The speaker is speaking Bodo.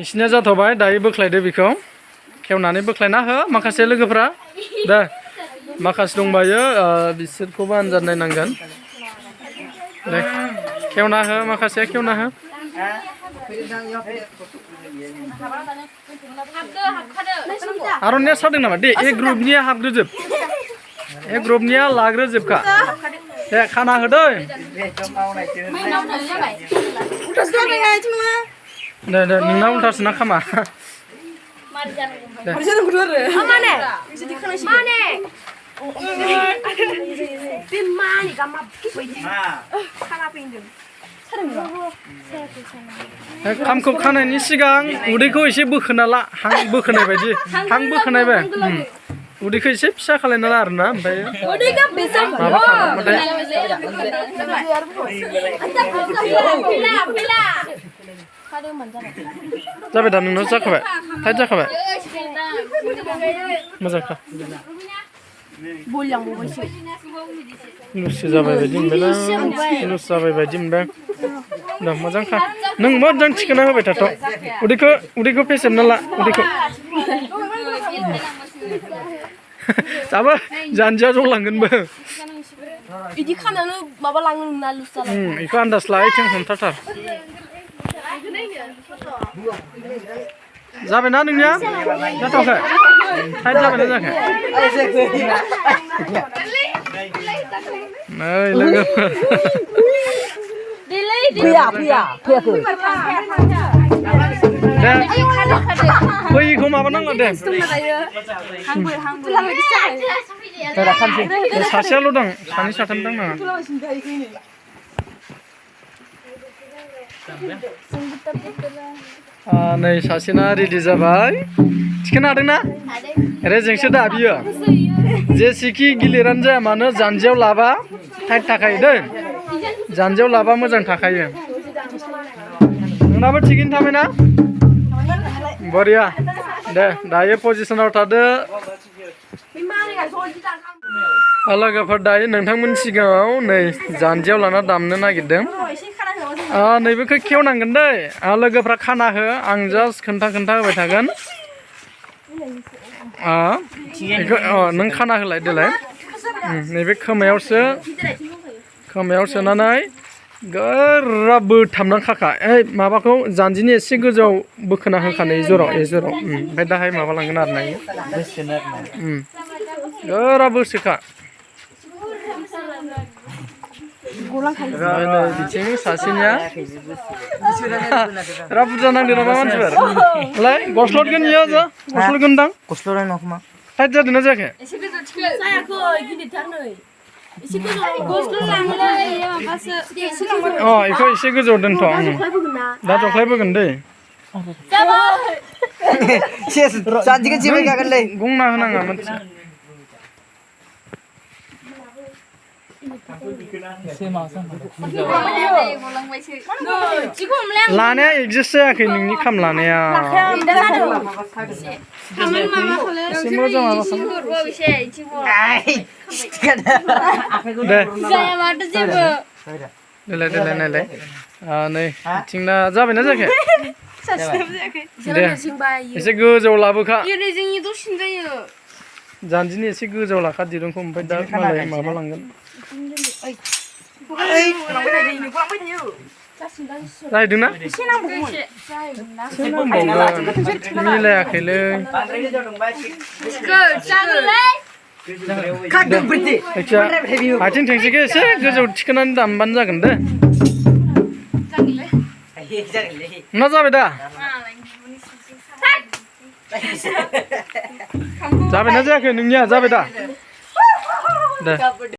नोंसिनिया जाथ'बाय दायो बोख्लायदो बेखौ खेवनानै बोख्लायना हो माखासे लोगोफ्रा दे माखासे दंबायो बिसोरखौबो आनजाद नायनांगोन दे खेवना हो माखासे खेवना हो आर'नाइया सादों नामा दे ए ग्रुपनिया हाबग्रोजोब ए ग्रुपनिया लाग्रोजोबखा दे खाना होदो दे दे नोंना उल्थासो ना खामा खामखौ खानायनि सिगां उदैखौ एसे बोखोना ला हां बोखोनाय बायदि हां बोखोनाय बे उदैखौ एसे फिसा खालायना ला आरोना ओमफ्राय माबा खालामबाथाय जाबाय दा नोंनाव जाखाबाय टाइट जाखाबाय मोजांखा लुससो जाबाय बायदि मोनबाय लुस जाबाय बायदि मोनबाय दा मोजांखा नों मोजां थिखोना होबाय थाथ' उदैखौ फेसेबना ला उदैखौ दाबो जानजिया जलांगोनबो इदि खानायावनो माबा लाङो ना लुस जाला बेखौ आन्दाज ला आथिं हमथाथार जाबायना नोंनिया जाथ'वाखै टाइट जाबायना जायाखै नै लोगोफोर दे फैयिखौ माबानांगौ दे सासेयाल' दं सानै साथाम दं नाङा नै सासेना रेडि जाबाय थिखोनो हादोंना रेजेंसो दा बियो जेसेखि गिलिरानो जाया मानो जानजियाव लाबा टाइट थाखायो दै जानजियाव लाबा मोजां थाखायो नोंनाबो थिगैनो थाबायना बरिया दे दायो पजिसनाव थादो लोगोफोर दायो नोंथांमोननि सिगाङाव नै जानजियाव लाना दामनो नागिरदों नैबेखौ खेवनांगोन दै लोगोफ्रा खाना हो आं जास्ट खोन्था होबाय थागोन नों खाना होलाय देलाय नैबे खोमायाव सोनानै गोरा बोथाबनानै खाखा माबाखौ जानजिनि एसे गोजौआव बोखोना होखानो जराव ओमफ्राय दाहाय माबा लांगोन आरो ना गोरा बोसोखा बिथिं सासेनिया बिराद बुरजा नांदों नामा मानसिफोर गस्लदगोन इयो गस्लदगोनदां गस्लदनाय नङा खोमा टाइट जादोंना जायाखै बेखौ एसे गोजौआव दोनथ' दा जख्लायबोगोन दै गंना होनाङा मानसिया लानाया एडजास्ट जायाखै नोंनि खाम लानाया एसे मोजां देलाय नायलाय नै थिंना जाबायना जायाखै दे एसे गोजौआव लाबोखा जानजिनि एसे गोजौआव लाखा दिरुंखौ ओमफ्राय दा मालाय माबा लांगोन जाहैदोंना मिलायाखैलै आथिं थोंसेखौ एसे गोजौ थिखोनानै दामबानो जागोन दे मा जाबाय दा जाबायना जायाखै नोंनिया जाबाय दा दे